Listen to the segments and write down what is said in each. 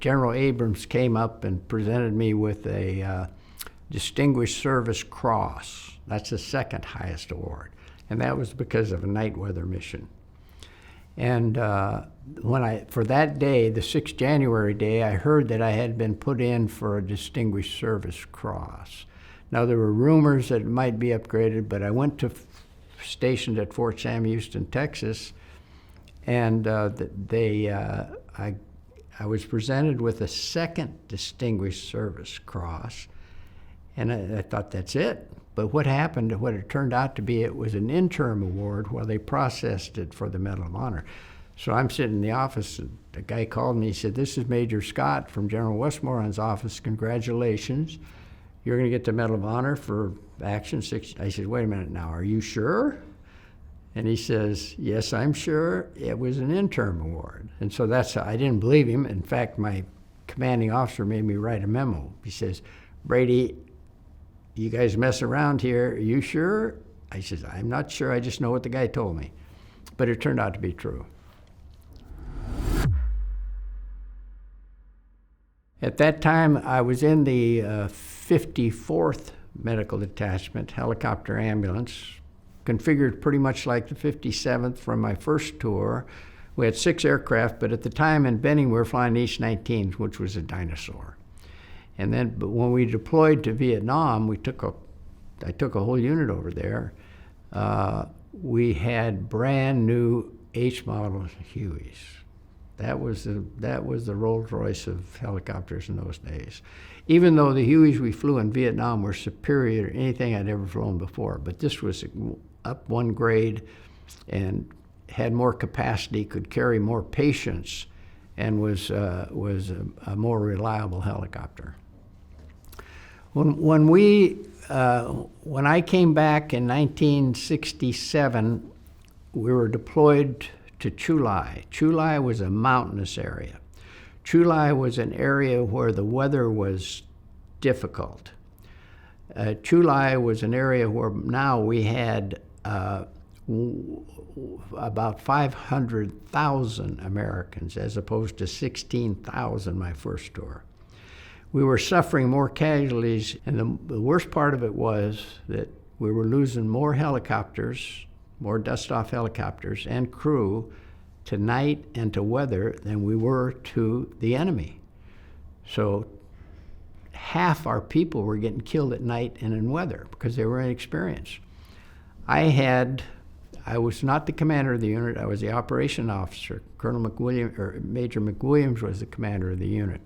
General Abrams came up and presented me with a Distinguished Service Cross. That's the second highest award. And that was because of a night weather mission. And for that day, the 6th January day, I heard that I had been put in for a Distinguished Service Cross. Now, there were rumors that it might be upgraded, but I went to stationed at Fort Sam Houston, Texas, and I was presented with a second Distinguished Service Cross, and I thought, that's it. But what happened, what it turned out to be, it was an interim award while they processed it for the Medal of Honor. So I'm sitting in the office, and the guy called me, he said, "This is Major Scott from General Westmoreland's office. Congratulations. You're going to get the Medal of Honor for Action 6." I said, "Wait a minute now, are you sure?" And he says, "Yes, I'm sure. It was an interim award." And so I didn't believe him. In fact, my commanding officer made me write a memo. He says, "Brady, you guys mess around here. Are you sure?" I says, "I'm not sure. I just know what the guy told me." But it turned out to be true. At that time, I was in the 54th Medical Detachment helicopter ambulance, configured pretty much like the 57th from my first tour. We had 6 aircraft, but at the time in Benning, we were flying East 19s, which was a dinosaur. And then, but when we deployed to Vietnam, I took a whole unit over there. We had brand new H model Hueys. That was the Rolls Royce of helicopters in those days. Even though the Hueys we flew in Vietnam were superior to anything I'd ever flown before, but this was up one grade and had more capacity, could carry more patients, and was a more reliable helicopter. When I came back in 1967, we were deployed to Chu Lai. Chu Lai was a mountainous area. Chu Lai was an area where the weather was difficult. Chu Lai was an area where now we had about 500,000 Americans as opposed to 16,000 my first tour. We were suffering more casualties, and the worst part of it was that we were losing more helicopters, more dust-off helicopters and crew to night and to weather than we were to the enemy. So half our people were getting killed at night and in weather because they were inexperienced. I was not the commander of the unit, I was the operation officer. Major McWilliams was the commander of the unit.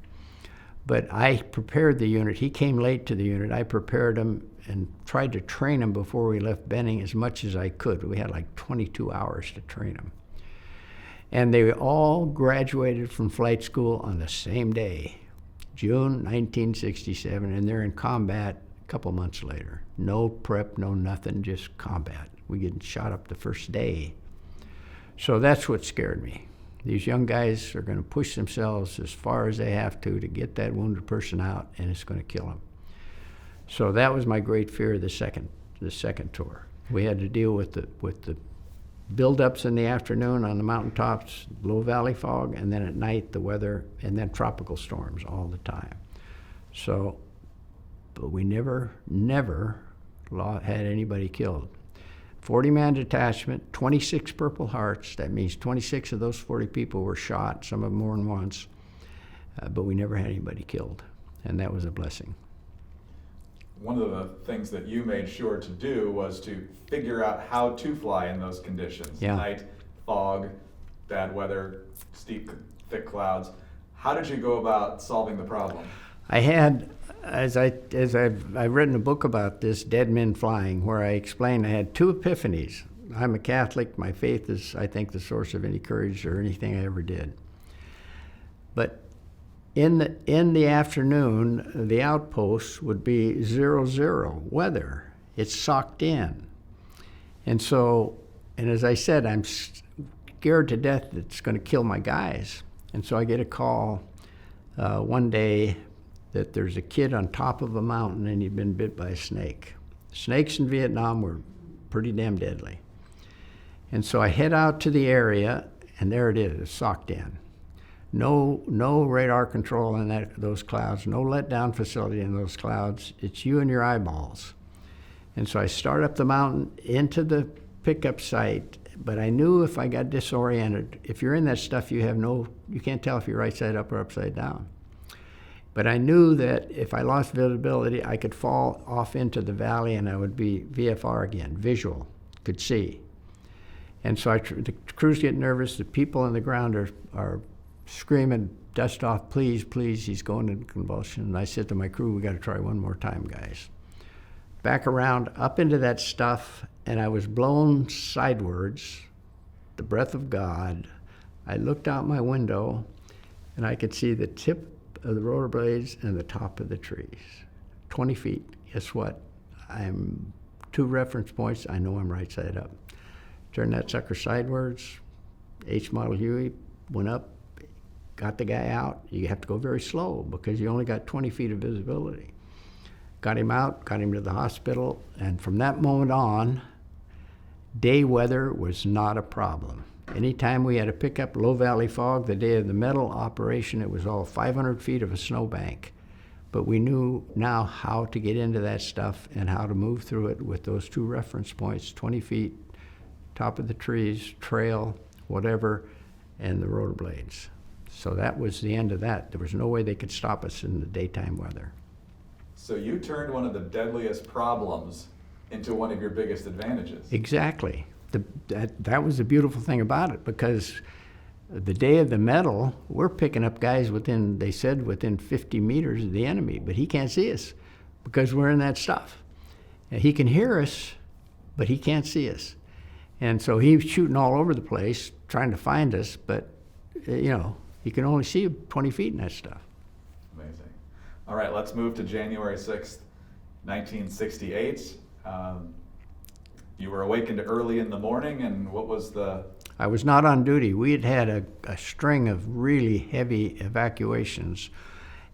But I prepared the unit. He came late to the unit. I prepared him and tried to train him before we left Benning as much as I could. We had like 22 hours to train him. And they all graduated from flight school on the same day, June 1967, and they're in combat a couple months later. No prep, no nothing, just combat. We get shot up the first day. So that's what scared me. These young guys are going to push themselves as far as they have to get that wounded person out, and it's going to kill them. So that was my great fear of the second tour. We had to deal with the buildups in the afternoon on the mountaintops, low valley fog, and then at night the weather, and then tropical storms all the time. So, but we never had anybody killed. 40-man detachment, 26 Purple Hearts. That means 26 of those 40 people were shot, some of them more than once, but we never had anybody killed, and that was a blessing. One of the things that you made sure to do was to figure out how to fly in those conditions. Yeah. Night, fog, bad weather, steep, thick clouds. How did you go about solving the problem? I had, as I've written a book about this, Dead Men Flying, where I explained I had 2 epiphanies. I'm a Catholic. My faith is, I think, the source of any courage or anything I ever did. But in the afternoon, the outposts would be 0-0 weather. It's socked in. And so, and as I said, I'm scared to death that it's going to kill my guys. And so I get a call one day that there's a kid on top of a mountain and he'd been bit by a snake. Snakes in Vietnam were pretty damn deadly. And so I head out to the area, and there it is, socked in. No radar control in those clouds, no letdown facility in those clouds. It's you and your eyeballs. And so I start up the mountain into the pickup site, but I knew if I got disoriented, if you're in that stuff, you can't tell if you're right side up or upside down. But I knew that if I lost visibility, I could fall off into the valley and I would be VFR again, visual, could see. And so the crews get nervous, the people on the ground are screaming, dust off, please, please, he's going into convulsion. And I said to my crew, we got to try one more time, guys. Back around, up into that stuff, and I was blown sidewards, the breath of God. I looked out my window, and I could see the tip of the rotor blades and the top of the trees. 20 feet. Guess what? I'm 2 reference points. I know I'm right side up. Turn that sucker sideways. H model Huey went up, got the guy out. You have to go very slow because you only got 20 feet of visibility. Got him out, got him to the hospital, and from that moment on, day weather was not a problem. Anytime we had to pick up low valley fog, the day of the metal operation, it was all 500 feet of a snowbank. But we knew now how to get into that stuff and how to move through it with those 2 reference points, 20 feet, top of the trees, trail, whatever, and the rotor blades. So that was the end of that. There was no way they could stop us in the daytime weather. So you turned one of the deadliest problems into one of your biggest advantages. Exactly. That was the beautiful thing about it, because the day of the metal, we're picking up guys within 50 meters of the enemy, but he can't see us because we're in that stuff. And he can hear us, but he can't see us. And so he's shooting all over the place trying to find us, but he can only see 20 feet in that stuff. Amazing. All right, let's move to January 6th, 1968. You were awakened early in the morning, and what was the... I was not on duty. We had a string of really heavy evacuations,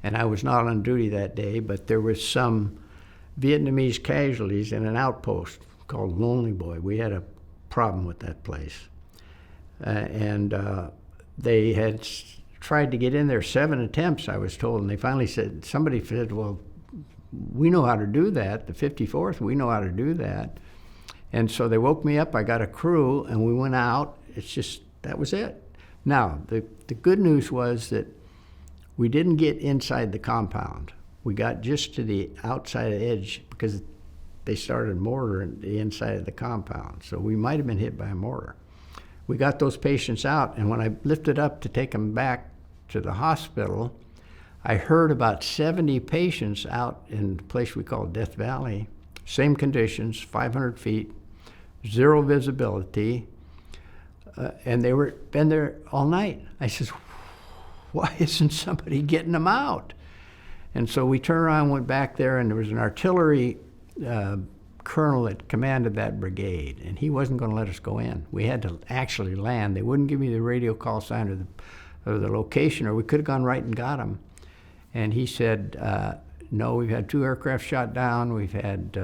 and I was not on duty that day, but there was some Vietnamese casualties in an outpost called Lonely Boy. We had a problem with that place. They had tried to get in there 7 attempts, I was told, and they finally somebody said, well, we know how to do that. The 54th, we know how to do that. And so they woke me up, I got a crew, and we went out. That was it. Now, the good news was that we didn't get inside the compound. We got just to the outside edge because they started mortar in the inside of the compound. So we might have been hit by a mortar. We got those patients out, and when I lifted up to take them back to the hospital, I heard about 70 patients out in the place we call Death Valley, same conditions, 500 feet, 0 visibility, and they were been there all night. I said, why isn't somebody getting them out? And so we turned around and went back there, and there was an artillery colonel that commanded that brigade, and he wasn't going to let us go in. We had to actually land. They wouldn't give me the radio call sign or the location, or we could have gone right and got them. And he said, no, we've had 2 aircraft shot down. We've had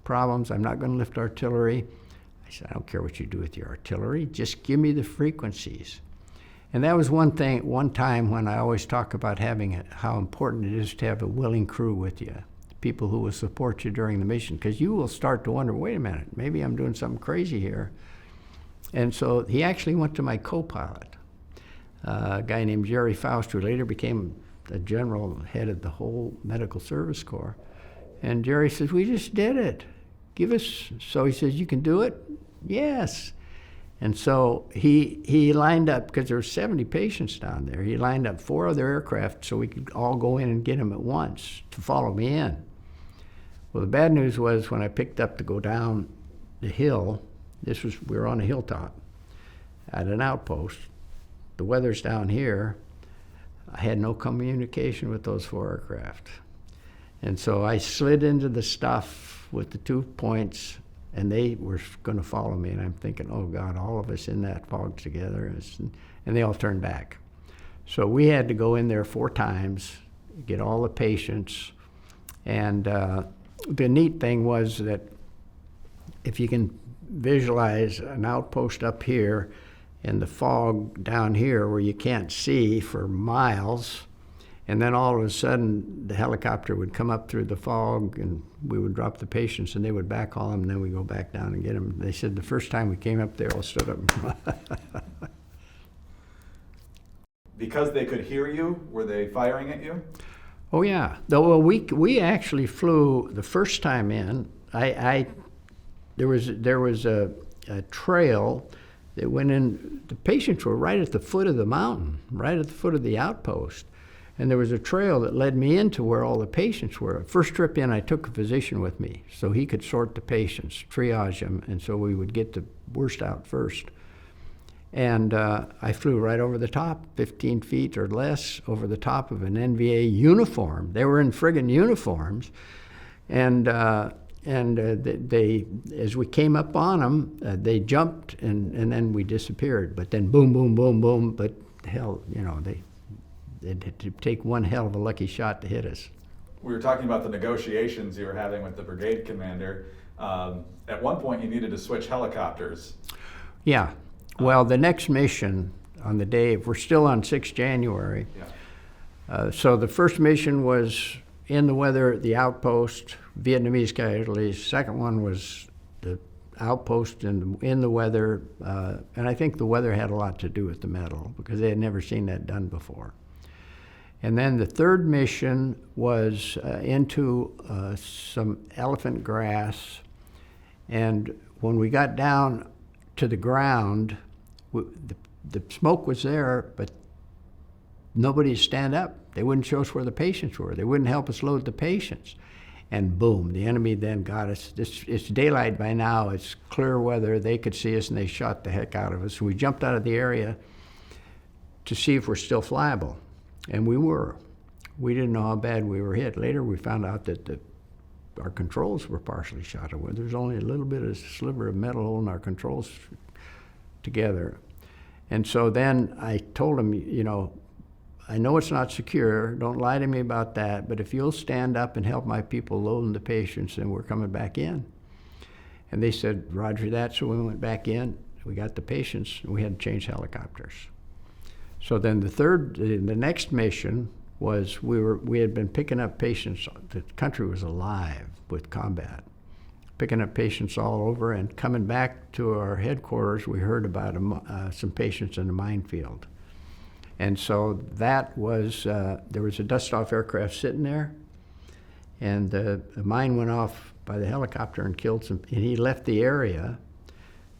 problems. I'm not going to lift artillery. I said, I don't care what you do with your artillery. Just give me the frequencies. And that was one time when I always talk about how important it is to have a willing crew with you, people who will support you during the mission, because you will start to wonder, wait a minute, maybe I'm doing something crazy here. And so he actually went to my co-pilot, a guy named Jerry Faust, who later became the general head of the whole Medical Service Corps. And Jerry says, we just did it. So he says, you can do it? Yes. And so he lined up, because there were 70 patients down there, he lined up 4 other aircraft so we could all go in and get them at once to follow me in. Well, the bad news was when I picked up to go down the hill, we were on a hilltop at an outpost. The weather's down here. I had no communication with those 4 aircraft. And so I slid into the stuff with the 2 points, and they were going to follow me. And I'm thinking, oh God, all of us in that fog together. And they all turned back. So we had to go in there 4 times, get all the patients. And the neat thing was that if you can visualize an outpost up here, and the fog down here where you can't see for miles. And then all of a sudden, the helicopter would come up through the fog, and we would drop the patients, and they would backhaul them, and then we go back down and get them. They said the first time we came up, they all stood up. Because they could hear you, were they firing at you? Oh yeah. Well, we actually flew the first time in. There was a trail that went in. The patients were right at the foot of the mountain, right at the foot of the outpost. And there was a trail that led me into where all the patients were. First trip in, I took a physician with me so he could sort the patients, triage them, and so we would get the worst out first. And I flew right over the top, 15 feet or less, over the top of an NVA uniform. They were in friggin' uniforms. And they, as we came up on them, they jumped, and then we disappeared. But then boom, boom, boom, boom. But hell, they had to take one hell of a lucky shot to hit us. We were talking about the negotiations you were having with the brigade commander. At one point, you needed to switch helicopters. Yeah. Well, the next mission on the day, if we're still on 6 January, so the first mission was in the weather, the outpost, Vietnamese casualties. Second one was the outpost in the weather, and I think the weather had a lot to do with the medal because they had never seen that done before. And then the third mission was into some elephant grass, and when we got down to the ground, the smoke was there, but nobody would stand up. They wouldn't show us where the patients were. They wouldn't help us load the patients. And boom, the enemy then got us. It's daylight by now. It's clear weather. They could see us, and they shot the heck out of us. So we jumped out of the area to see if we're still flyable. And we were. We didn't know how bad we were hit. Later, we found out that our controls were partially shot away. There's only a little bit of sliver of metal holding our controls together. And so then I told him, I know it's not secure. Don't lie to me about that. But if you'll stand up and help my people loading the patients, then we're coming back in. And they said, Roger that. So we went back in. We got the patients, and we had to change helicopters. So then the next mission was we had been picking up patients. The country was alive with combat, picking up patients all over, and coming back to our headquarters, we heard about some patients in the Minefield. And so that was, there was a dust-off aircraft sitting there, and the mine went off by the helicopter and killed some, and he left the area,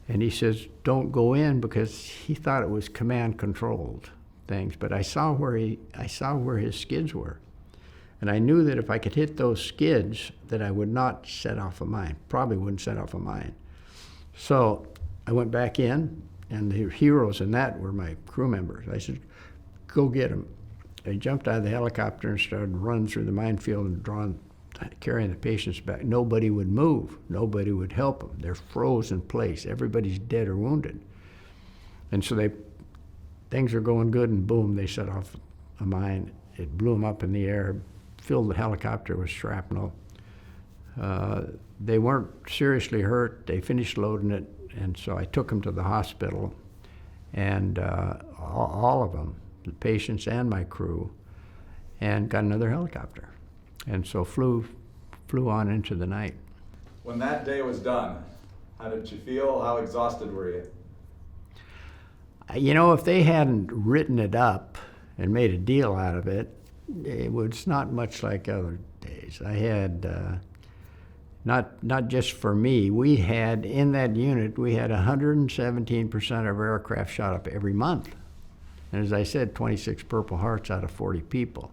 and he says, don't go in, because he thought it was command-controlled things. But I saw where his skids were. And I knew that if I could hit those skids, that I would not set off a mine, probably wouldn't set off a mine. So I went back in, and the heroes in that were my crew members. I said, go get them. They jumped out of the helicopter and started running through the minefield and carrying the patients back. Nobody would move. Nobody would help them. They're froze in place. Everybody's dead or wounded. And so things are going good, and boom, they set off a mine. It blew them up in the air, filled the helicopter with shrapnel. They weren't seriously hurt. They finished loading it, and so I took them to the hospital, and all of them, the patients and my crew, and got another helicopter. And so flew on into the night. When that day was done, how did you feel? How exhausted were you? If they hadn't written it up and made a deal out of it, it was not much like other days. I had, not just for me, we had, in that unit, we had 117% of our aircraft shot up every month. And as I said, 26 Purple Hearts out of 40 people.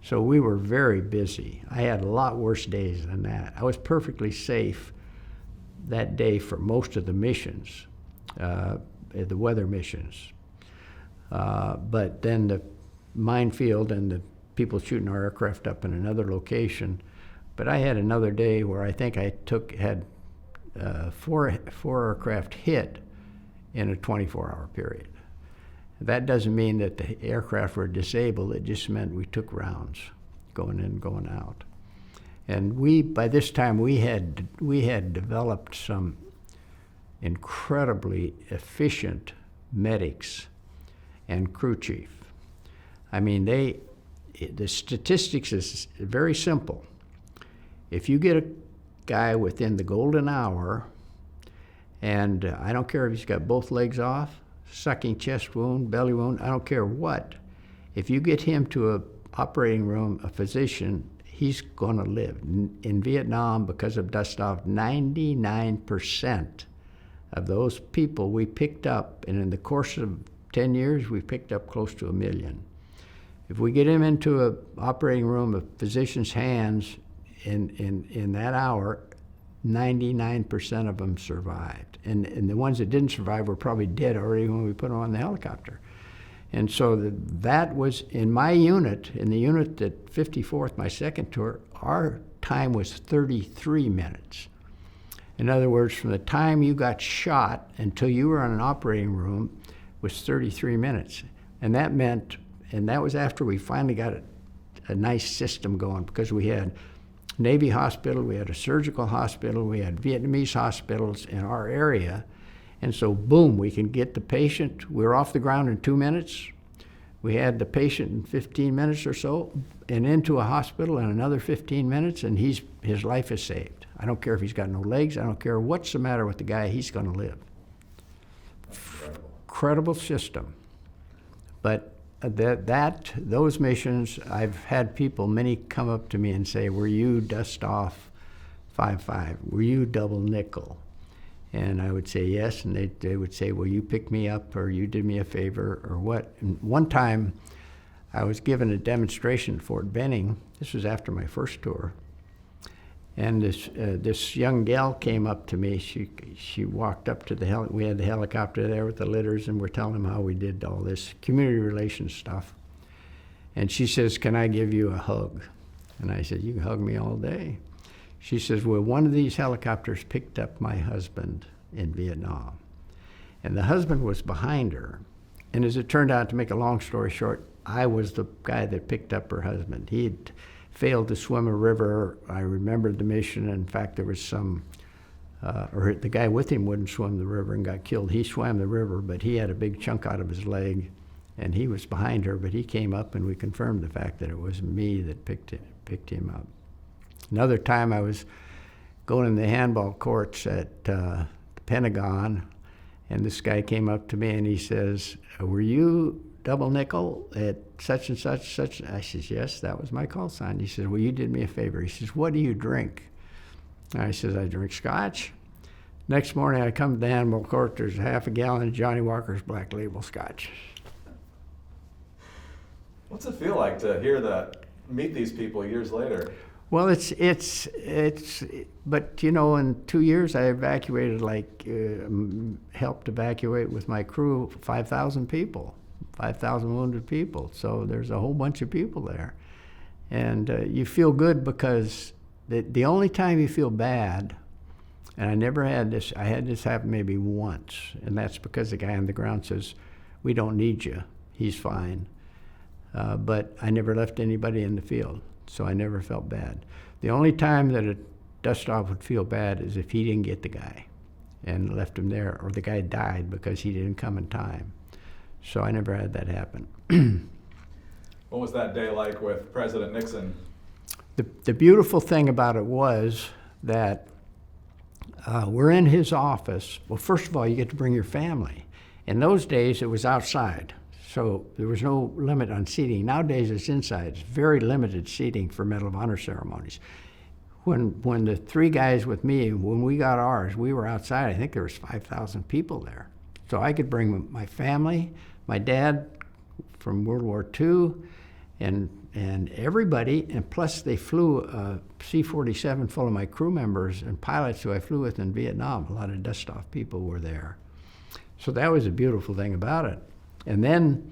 So we were very busy. I had a lot worse days than that. I was perfectly safe that day for most of the missions. The weather missions. But then the minefield and the people shooting our aircraft up in another location. But I had another day where I think I had four aircraft hit in a 24-hour period. That doesn't mean that the aircraft were disabled. It just meant we took rounds, going in, going out. And by this time, we had developed some incredibly efficient medics, and crew chief. I mean, the statistics is very simple. If you get a guy within the golden hour, and I don't care if he's got both legs off, sucking chest wound, belly wound, I don't care what. If you get him to an operating room, a physician, he's going to live. In Vietnam, because of dust-off, 99% of those people we picked up, and in the course of 10 years, we picked up close to 1 million. If we get him into an operating room, a physician's hands, in that hour, 99% of them survived. And the ones that didn't survive were probably dead already when we put them on the helicopter. And so that was, in my unit, in the unit at 54th, my second tour, our time was 33 minutes. In other words, from the time you got shot until you were in an operating room was 33 minutes. And that meant, and that was after we finally got a nice system going, because we had Navy hospital, we had a surgical hospital, we had Vietnamese hospitals in our area. And so, boom, we can get the patient. We were off the ground in 2 minutes. We had the patient in 15 minutes or so, and into a hospital in another 15 minutes, and his life is saved. I don't care if he's got no legs. I don't care what's the matter with the guy. He's going to live. Incredible system. But those missions, I've had people, many come up to me and say, were you dust off 5.5? Were you double nickel? And I would say yes, and they would say, well, you picked me up, or you did me a favor, or what? And one time, I was given a demonstration at Fort Benning. This was after my first tour. And this young gal came up to me. She walked up to we had the helicopter there with the litters, and we're telling them how we did all this community relations stuff. And she says, can I give you a hug? And I said, you can hug me all day. She says, well, one of these helicopters picked up my husband in Vietnam. And the husband was behind her. And as it turned out, to make a long story short, I was the guy that picked up her husband. He had failed to swim a river. I remembered the mission. In fact, there was or the guy with him wouldn't swim the river and got killed. He swam the river, but he had a big chunk out of his leg, and he was behind her, but he came up, and we confirmed the fact that it was me that picked him up. Another time I was going in the handball courts at the Pentagon, and this guy came up to me and he says, were you double nickel at such and such? I says, yes, that was my call sign. He says, well, you did me a favor. He says, what do you drink? And I says, I drink scotch. Next morning I come to the handball court, there's half a gallon of Johnny Walker's Black Label scotch. What's it feel like to meet these people years later? Well, but you know, in 2 years I evacuated, helped evacuate with my crew 5,000 people, 5,000 wounded people. So there's a whole bunch of people there. And you feel good, because the only time you feel bad, and I never had this, I had this happen maybe once, and that's because the guy on the ground says, we don't need you, he's fine. But I never left anybody in the field. So I never felt bad. The only time that a dust-off would feel bad is if he didn't get the guy and left him there, or the guy died because he didn't come in time. So I never had that happen. What was that day like with President Nixon? The beautiful thing about it was that we're in his office. Well, first of all, you get to bring your family. In those days, it was outside. So there was no limit on seating. Nowadays it's inside. It's very limited seating for Medal of Honor ceremonies. When the three guys with me, when we got ours, we were outside. I think there was 5,000 people there. So I could bring my family, my dad from World War II, and everybody, and plus they flew a C-47 full of my crew members and pilots who I flew with in Vietnam. A lot of dust-off people were there. So that was a beautiful thing about it. And then,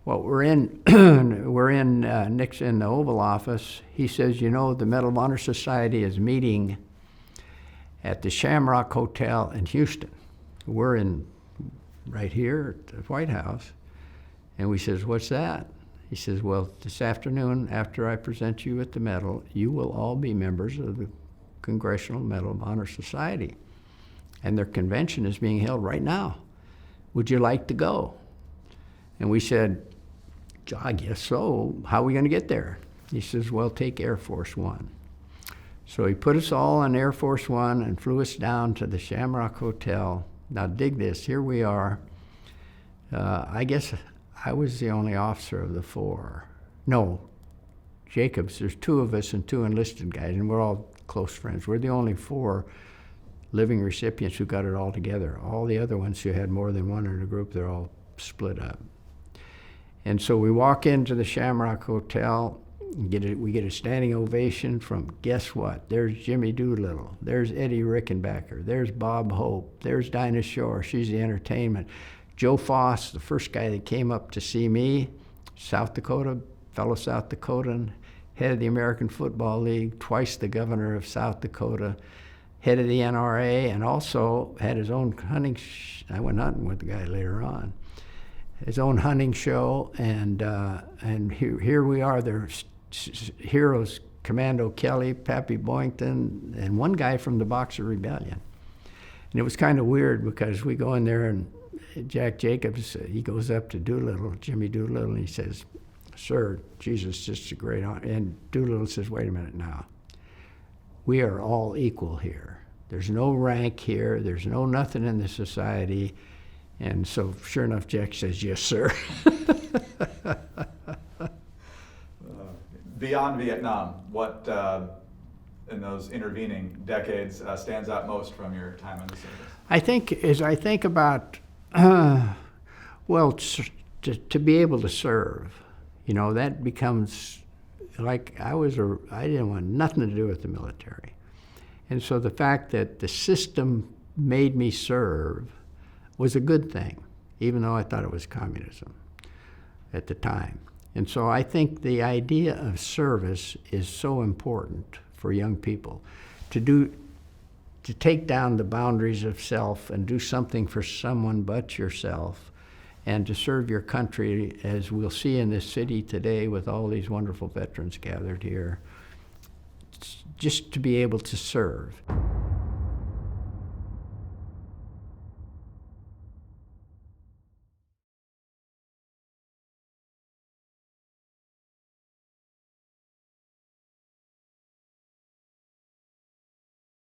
we're in Nixon, the Oval Office. He says, you know, the Medal of Honor Society is meeting at the Shamrock Hotel in Houston. We're in right here at the White House. And we says, what's that? He says, well, this afternoon, after I present you with the medal, you will all be members of the Congressional Medal of Honor Society. And their convention is being held right now. would you like to go? And we said, I guess so. How are we going to get there? He says, well, take Air Force One. So he put us all on Air Force One and flew us down to the Shamrock Hotel. Now dig this, here we are. I guess I was the only officer of the four. No, Jacobs, there's two of us and two enlisted guys, and we're all close friends. We're the only four living recipients who got it all together. All the other ones who had more than one in a group, they're all split up. And so we walk into the Shamrock Hotel, we get a standing ovation from, guess what? There's Jimmy Doolittle, there's Eddie Rickenbacker, there's Bob Hope, there's Dinah Shore, she's the entertainment. Joe Foss, the first guy that came up to see me, South Dakota, fellow South Dakotan, head of the American Football League, twice the governor of South Dakota, head of the NRA, and also had his own hunting, I went hunting with the guy later on, his own hunting show, and here we are, there's heroes, Commando Kelly, Pappy Boynton, and one guy from the Boxer Rebellion. And it was kind of weird because we go in there and Jack Jacobs, he goes up to Doolittle, Jimmy Doolittle, and he says, sir, Jesus, just a great honor. And Doolittle says, wait a minute now. We are all equal here. There's no rank here. There's no nothing in the society. And so sure enough, Jack says, yes, sir. Beyond Vietnam, what in those intervening decades stands out most from your time in the service? As I think about, well, to be able to serve, that becomes like I didn't want nothing to do with the military. And so the fact that the system made me serve was a good thing, even though I thought it was communism at the time. And so I think the idea of service is so important for young people to take down the boundaries of self and do something for someone but yourself, and to serve your country, as we'll see in this city today with all these wonderful veterans gathered here, just to be able to serve.